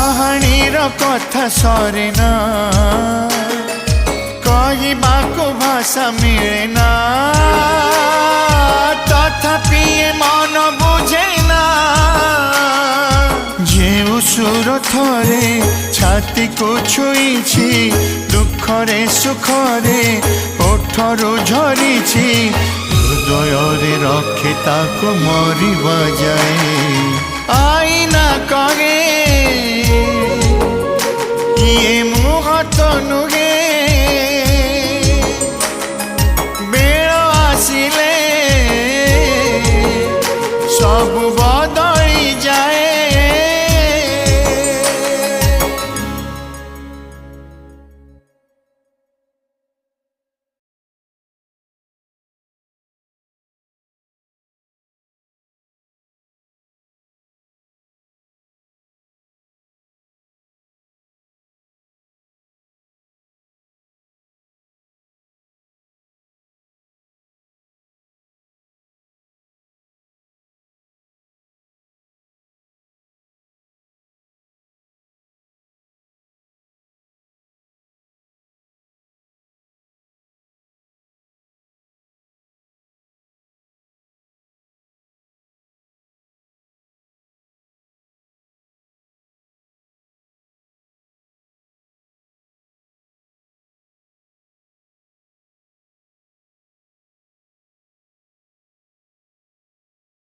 କାହାଣୀର କଥା ସରେ ନା କହିବାକୁ ଭାଷା ମିଳେ ନା ତଥାପି ଏ ମନ ବୁଝେ ନା ଯେଉଁ ସୁର ଥରେ ଛାତିକୁ ଛୁଇଁଛି ଦୁଃଖରେ ସୁଖରେ ଓଠରୁ ଝରିଛି ହୃଦୟରେ ରଖି ତାକୁ ମରିବା ଯାଏ ଆଇନା କରେ କିଏ ମୁହଁ ତ ନୁହେଁ